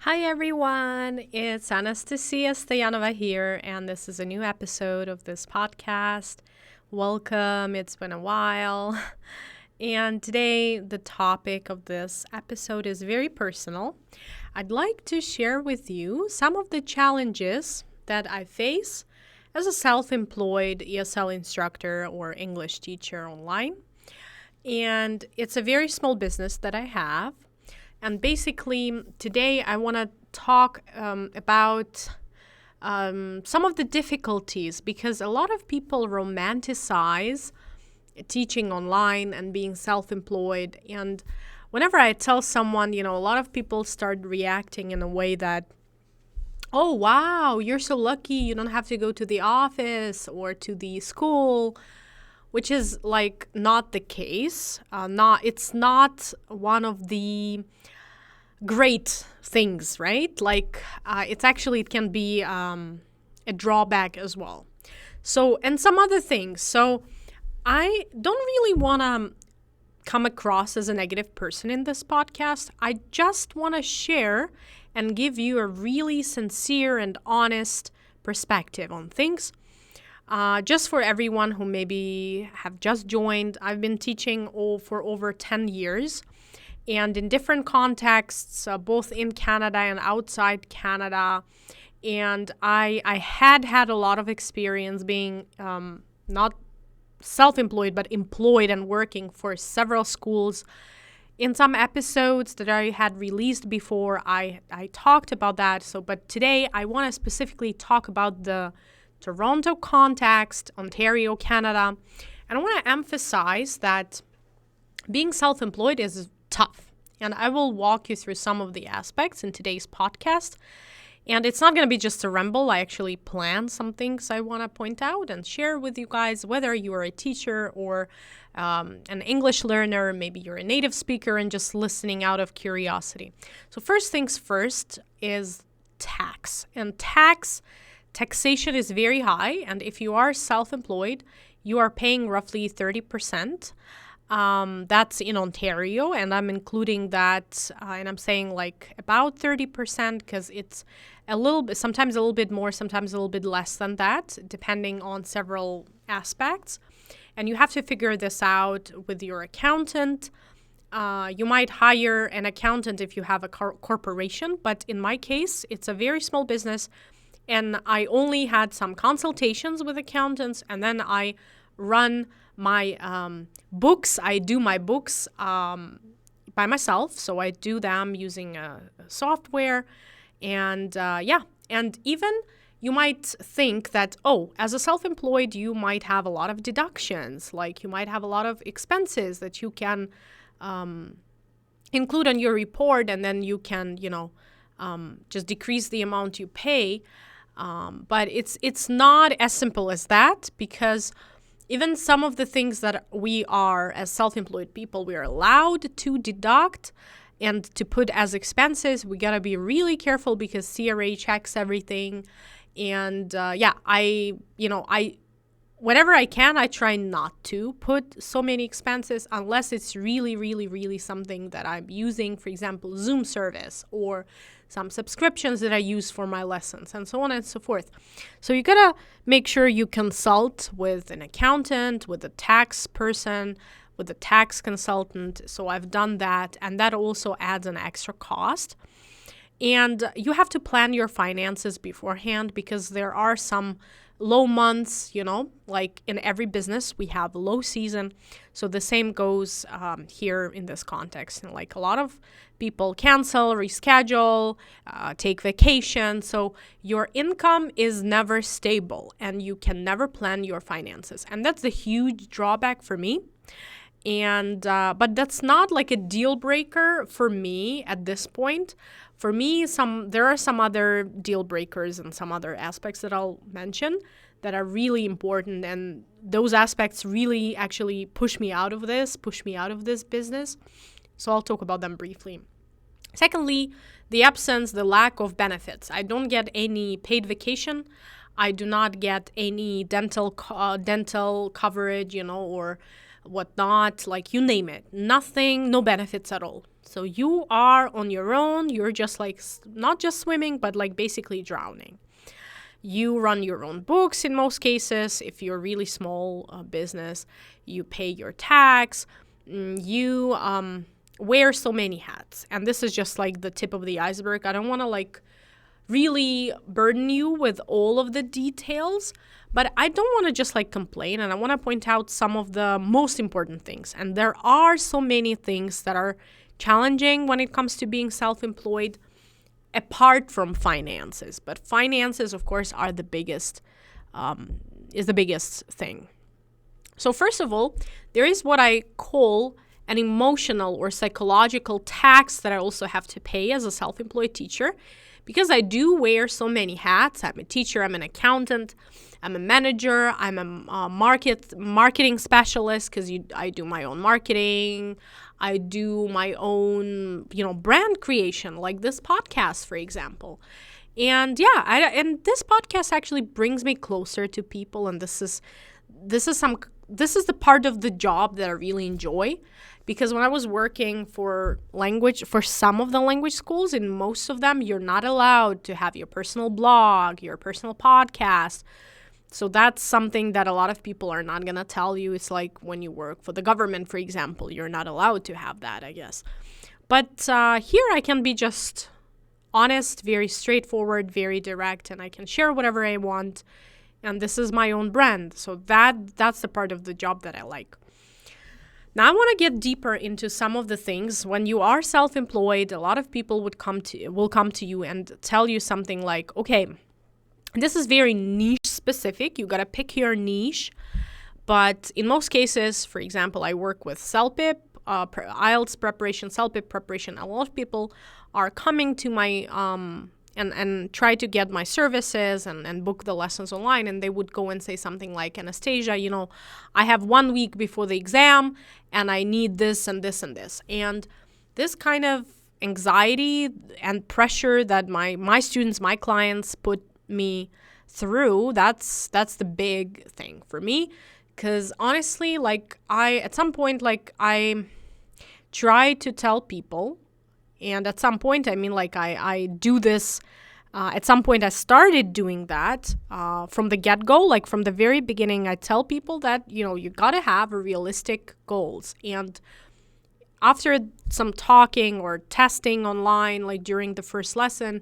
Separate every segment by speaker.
Speaker 1: Hi everyone, it's Anastasia Stoyanova here, and this is a new episode of this podcast. Welcome, it's been a while. And today, the topic of this episode is very personal. I'd like to share with you some of the challenges that I face as a self-employed ESL instructor or English teacher online. And it's a very small business that I have. And basically, today I want to talk about some of the difficulties, because a lot of people romanticize teaching online and being self-employed. And whenever I tell someone, a lot of people start reacting in a way that, oh, wow, you're so lucky, you don't have to go to the office or to the school, which is like not the case. It's not one of the great things, right? Like it can be a drawback as well. So, and some other things. So I don't really want to come across as a negative person in this podcast. I just want to share and give you a really sincere and honest perspective on things. Just for everyone who maybe have just joined, I've been teaching for over 10 years and in different contexts, both in Canada and outside Canada. And I had a lot of experience being not self-employed, but employed and working for several schools. In some episodes that I had released before, I talked about that. But today I want to specifically talk about the Toronto context, Ontario, Canada. And I want to emphasize that being self-employed is tough. And I will walk you through some of the aspects in today's podcast. And it's not going to be just a ramble. I actually plan some things I want to point out and share with you guys, whether you are a teacher or an English learner, maybe you're a native speaker and just listening out of curiosity. So first things first is tax. And taxation is very high, and if you are self-employed, you are paying roughly 30%. That's in Ontario, and I'm including that, and I'm saying like about 30% because it's sometimes a little bit more, sometimes a little bit less than that, depending on several aspects. And you have to figure this out with your accountant. You might hire an accountant if you have a corporation, but in my case, it's a very small business. And I only had some consultations with accountants, and then I run my books. I do my books by myself, so I do them using software. And and even you might think that, as a self-employed, you might have a lot of deductions, like you might have a lot of expenses that you can include on your report, and then you can, just decrease the amount you pay. But it's not as simple as that, because even some of the things that we are as self-employed people, we are allowed to deduct and to put as expenses. We got to be really careful because CRA checks everything. And whenever I can, I try not to put so many expenses unless it's really, really, really something that I'm using, for example, Zoom service or some subscriptions that I use for my lessons and so on and so forth. So you gotta make sure you consult with an accountant, with a tax person, with a tax consultant. So I've done that, and that also adds an extra cost. And you have to plan your finances beforehand, because there are some low months, like in every business, we have low season. So the same goes here in this context. Like a lot of people cancel, reschedule, take vacation. So your income is never stable, and you can never plan your finances. And that's a huge drawback for me. And but that's not like a deal breaker for me at this point. For me, there are some other deal breakers and some other aspects that I'll mention that are really important, and those aspects really actually push me out of this business. So I'll talk about them briefly. Secondly, the lack of benefits. I don't get any paid vacation. I do not get any dental coverage, or whatnot, like you name it. Nothing, no benefits at all. So you are on your own. You're just like, not just swimming, but like basically drowning. You run your own books in most cases. If you're a really small business, you pay your tax. You wear so many hats. And this is just like the tip of the iceberg. I don't want to like really burden you with all of the details, but I don't want to just like complain, and I want to point out some of the most important things. And there are so many things that are challenging when it comes to being self-employed, apart from finances. But finances, of course, are the biggest, is the biggest thing. So first of all, there is what I call an emotional or psychological tax that I also have to pay as a self-employed teacher, because I do wear so many hats. I'm a teacher, I'm an accountant, I'm a manager, I'm a marketing specialist, because I do my own marketing. I do my own, brand creation, like this podcast, for example. And yeah, and this podcast actually brings me closer to people, and this is the part of the job that I really enjoy. Because when I was working for some of the language schools, in most of them, you're not allowed to have your personal blog, your personal podcast. So that's something that a lot of people are not going to tell you. It's like when you work for the government, for example, you're not allowed to have that, I guess. But here I can be just honest, very straightforward, very direct, and I can share whatever I want. And this is my own brand. So that's the part of the job that I like. Now I want to get deeper into some of the things. When you are self-employed, a lot of people will come to you and tell you something like, okay, this is very niche specific. You got to pick your niche. But in most cases, for example, I work with CELPIP, IELTS preparation, CELPIP preparation. A lot of people are coming to my and try to get my services and book the lessons online, and they would go and say something like, Anastasia, I have 1 week before the exam and I need this and this and this. And this kind of anxiety and pressure that my students, my clients put me through, that's the big thing for me. Because honestly, at some point, I try to tell people, and at some point, I do this. At some point, I started doing that from the get-go. From the very beginning, I tell people that, you got to have realistic goals. And after some talking or testing online, during the first lesson,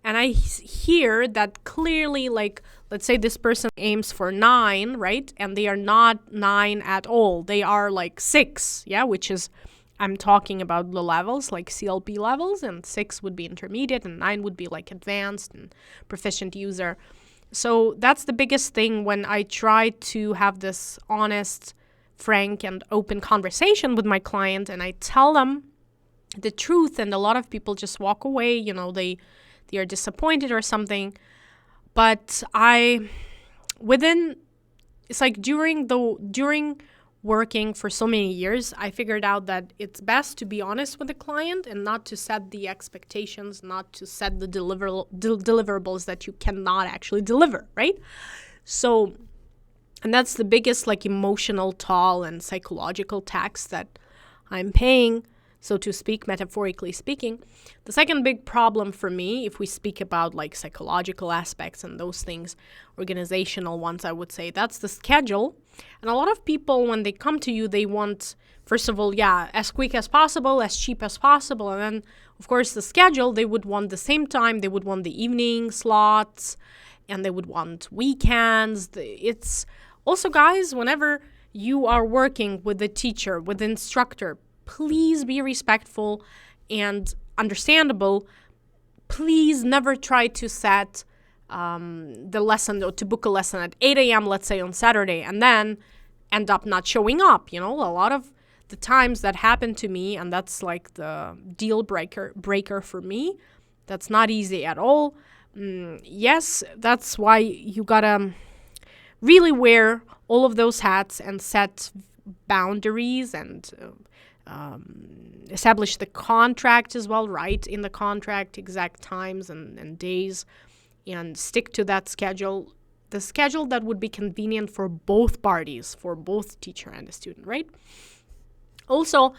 Speaker 1: and I hear that clearly, let's say this person aims for 9, right? And they are not 9 at all. They are 6, yeah, which is, I'm talking about the levels, CLP levels, and 6 would be intermediate, and 9 would be advanced and proficient user. So that's the biggest thing when I try to have this honest, frank, and open conversation with my client, and I tell them the truth, and a lot of people just walk away, they are disappointed or something. But during working for so many years, I figured out that it's best to be honest with the client and not to set the expectations, not to set the deliverables that you cannot actually deliver, right? So, and that's the biggest emotional toll and psychological tax that I'm paying, so to speak, metaphorically speaking. The second big problem for me, if we speak about psychological aspects and those things, organizational ones, I would say, that's the schedule. And a lot of people, when they come to you, they want, first of all, as quick as possible, as cheap as possible. And then, of course, the schedule, they would want the same time. They would want the evening slots, and they would want weekends. It's also, guys, whenever you are working with a teacher, with an instructor, please be respectful and understandable. Please never try to set the lesson or to book a lesson at 8 a.m., let's say on Saturday, and then end up not showing up. A lot of the times that happened to me, and that's the deal breaker for me. That's not easy at all. Yes, that's why you gotta really wear all of those hats and set boundaries and establish the contract as well, write in the contract exact times and days, and stick to that schedule, the schedule that would be convenient for both parties, for both teacher and the student, right? Also,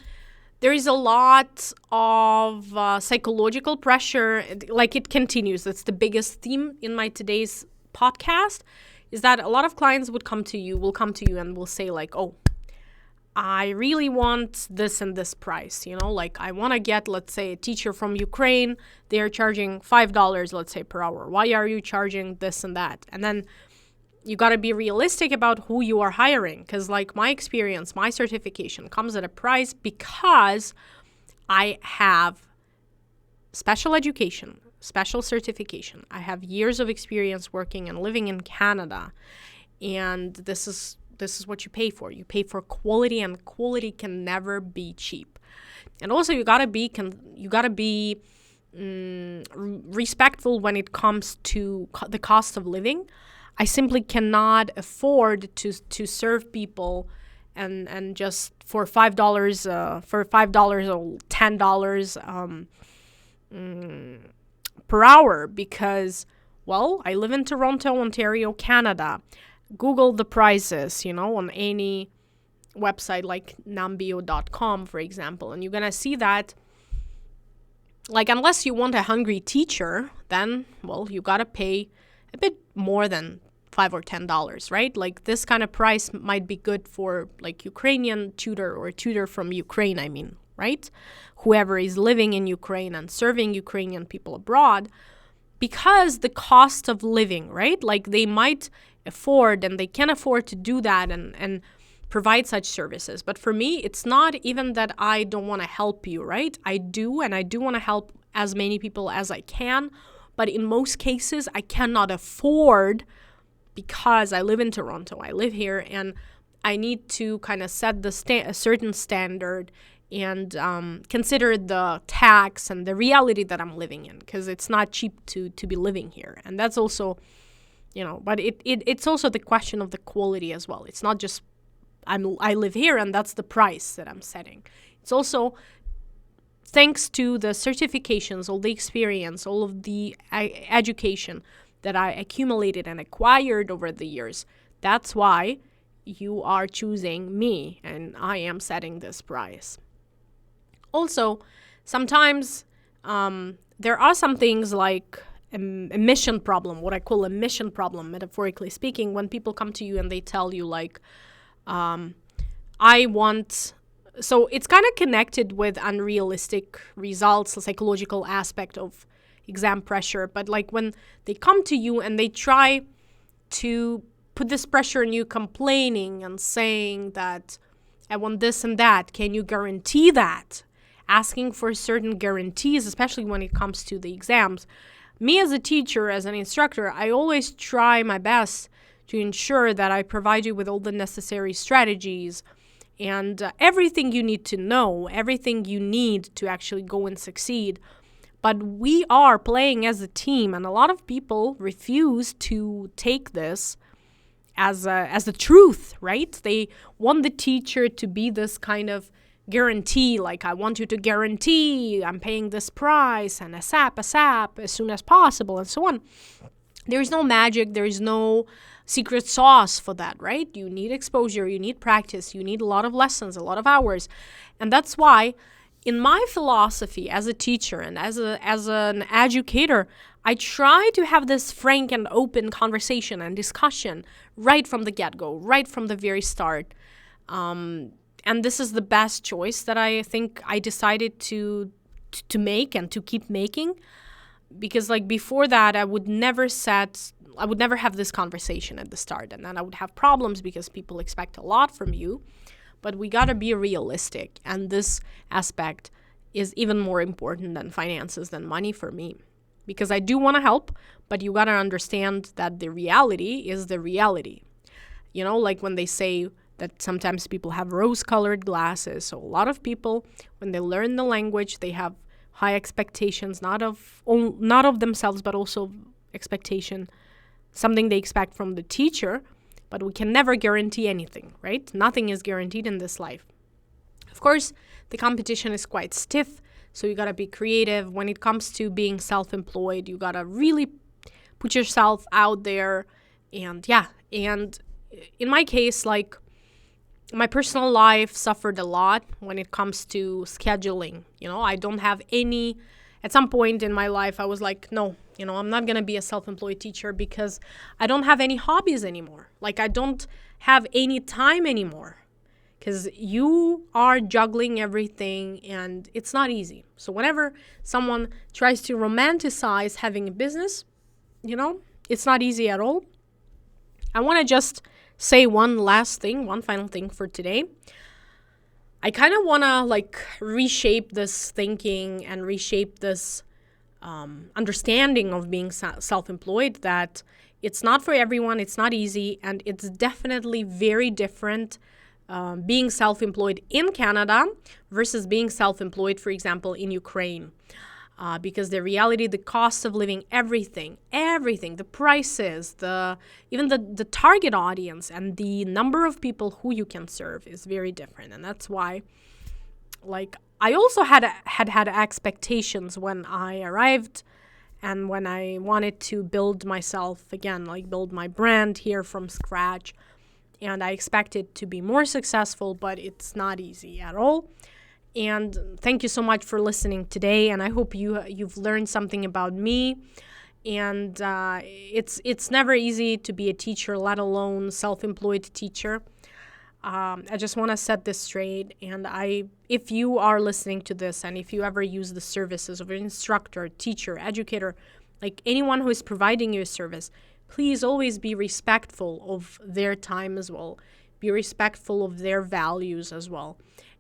Speaker 1: there is a lot of psychological pressure. Like, it continues. That's the biggest theme in my today's podcast, is that a lot of clients will come to you and will say like, oh, I really want this and this price, like I want to get, let's say, a teacher from Ukraine. They're charging $5, let's say, per hour. Why are you charging this and that? And then you got to be realistic about who you are hiring, because like my experience, my certification comes at a price because I have special education, special certification. I have years of experience working and living in Canada, and this is what you pay for. You pay for quality, and quality can never be cheap. And also you gotta be respectful when it comes to the cost of living. I simply cannot afford to serve people and just for $5 or $10 per hour, because, well, I live in Toronto, Ontario, Canada. Google the prices, on any website like numbeo.com, for example, and you're going to see that, like, unless you want a hungry teacher, then, well, you got to pay a bit more than $5 or $10, right? Like, this kind of price might be good for, like, Ukrainian tutor or tutor from Ukraine, right? Whoever is living in Ukraine and serving Ukrainian people abroad, because the cost of living, right? Like, they might afford and they can afford to do that and provide such services. But for me, it's not even that I don't want to help you, right? I do want to help as many people as I can, but in most cases I cannot afford, because I live in Toronto, I live here, and I need to kind of set a certain standard and consider the tax and the reality that I'm living in, because it's not cheap to be living here. And that's also, but it's also the question of the quality as well. It's not just I live here and that's the price that I'm setting. It's also thanks to the certifications, all the experience, all of the education that I accumulated and acquired over the years. That's why you are choosing me and I am setting this price. Also, sometimes there are some things like a mission problem, what I call a mission problem, metaphorically speaking, when people come to you and they tell you like, so it's kind of connected with unrealistic results, the psychological aspect of exam pressure. But like when they come to you and they try to put this pressure on you, complaining and saying that I want this and that, can you guarantee that? Asking for certain guarantees, especially when it comes to the exams. Me as a teacher, as an instructor, I always try my best to ensure that I provide you with all the necessary strategies and everything you need to know, everything you need to actually go and succeed. But we are playing as a team, and a lot of people refuse to take this as the truth, right? They want the teacher to be this kind of guarantee, like I want you to guarantee I'm paying this price and ASAP as soon as possible and so on. There is no magic, there is no secret sauce for that, right? You need exposure, you need practice, you need a lot of lessons, a lot of hours. And that's why in my philosophy as a teacher and as an educator, I try to have this frank and open conversation and discussion right from the get-go, right from the very start. And this is the best choice that I think I decided to make and to keep making, because like before that, I would never have this conversation at the start, and then I would have problems because people expect a lot from you. But we gotta be realistic, and this aspect is even more important than finances, than money for me, because I do want to help, but you gotta understand that the reality is the reality. Like when they say that sometimes people have rose-colored glasses. So a lot of people, when they learn the language, they have high expectations, not of themselves, but also expectation, something they expect from the teacher. But we can never guarantee anything, right? Nothing is guaranteed in this life. Of course, the competition is quite stiff, so you gotta be creative. When it comes to being self-employed, you gotta really put yourself out there. And in my case, like, my personal life suffered a lot when it comes to scheduling. I don't have any, at some point in my life, I was like, no, I'm not going to be a self-employed teacher because I don't have any hobbies anymore. Like, I don't have any time anymore because you are juggling everything and it's not easy. So whenever someone tries to romanticize having a business, it's not easy at all. I want to just say one final thing for today. I kind of want to reshape this thinking and reshape this understanding of being self-employed, that it's not for everyone, it's not easy, and it's definitely very different being self-employed in Canada versus being self-employed, for example, in Ukraine. Because the reality, the cost of living, everything, the prices, even the target audience and the number of people who you can serve is very different. And that's why, I also had expectations when I arrived and when I wanted to build myself again, build my brand here from scratch. And I expected to be more successful, but it's not easy at all. And thank you so much for listening today. And I hope you've learned something about me. And it's never easy to be a teacher, let alone self-employed teacher. I just want to set this straight. And if you are listening to this, and if you ever use the services of an instructor, teacher, educator, anyone who is providing you a service, please always be respectful of their time as well. Be respectful of their values as well.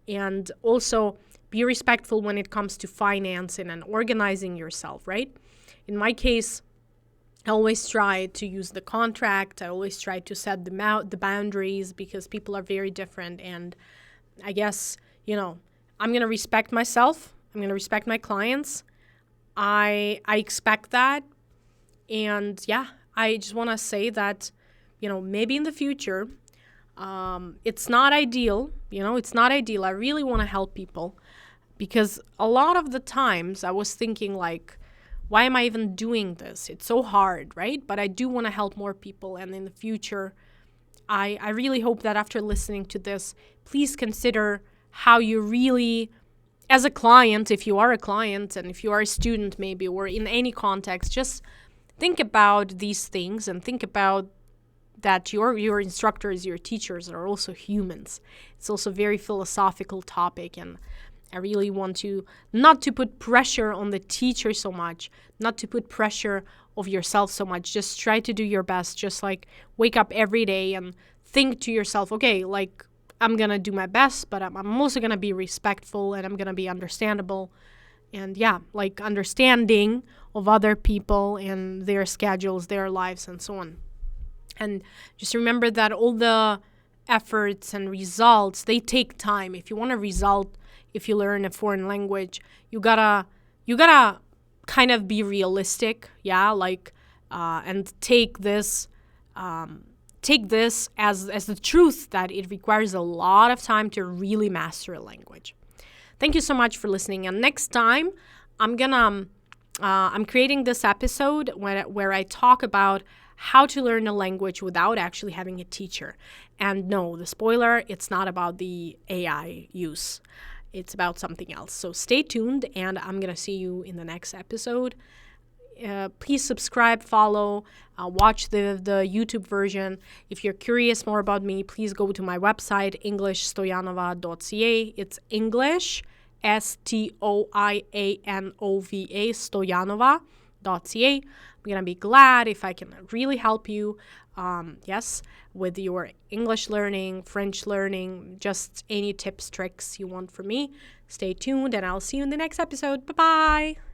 Speaker 1: And also be respectful when it comes to financing and organizing yourself, right? In my case, I always try to use the contract. I always try to set the boundaries, because people are very different. And I guess, I'm going to respect myself. I'm going to respect my clients. I expect that. And yeah, I just want to say that, maybe in the future, it's not ideal. It's not ideal. I really want to help people, because a lot of the times I was thinking why am I even doing this? It's so hard, right? But I do want to help more people. And in the future, I really hope that after listening to this, please consider how you really, as a client, if you are a client, and if you are a student maybe, or in any context, just think about these things and think about that your instructors, your teachers are also humans. It's also a very philosophical topic, and I really want to not to put pressure on the teacher so much, not to put pressure of yourself so much. Just try to do your best. Just wake up every day and think to yourself, okay, I'm going to do my best, but I'm also going to be respectful, and I'm going to be understandable. And yeah, understanding of other people and their schedules, their lives, and so on. And just remember that all the efforts and results, they take time. If you want a result, if you learn a foreign language, you gotta kind of be realistic, yeah, and take this as the truth that it requires a lot of time to really master a language. Thank you so much for listening. And next time, I'm creating this episode where I talk about how to learn a language without actually having a teacher. And no, the spoiler, it's not about the AI use. It's about something else. So stay tuned, and I'm going to see you in the next episode. Please subscribe, follow, watch the YouTube version. If you're curious more about me, please go to my website, englishstoyanova.ca. It's English, STOIANOVA, Stoyanova.ca. I'm going to be glad if I can really help you, with your English learning, French learning, just any tips, tricks you want from me. Stay tuned, and I'll see you in the next episode. Bye-bye.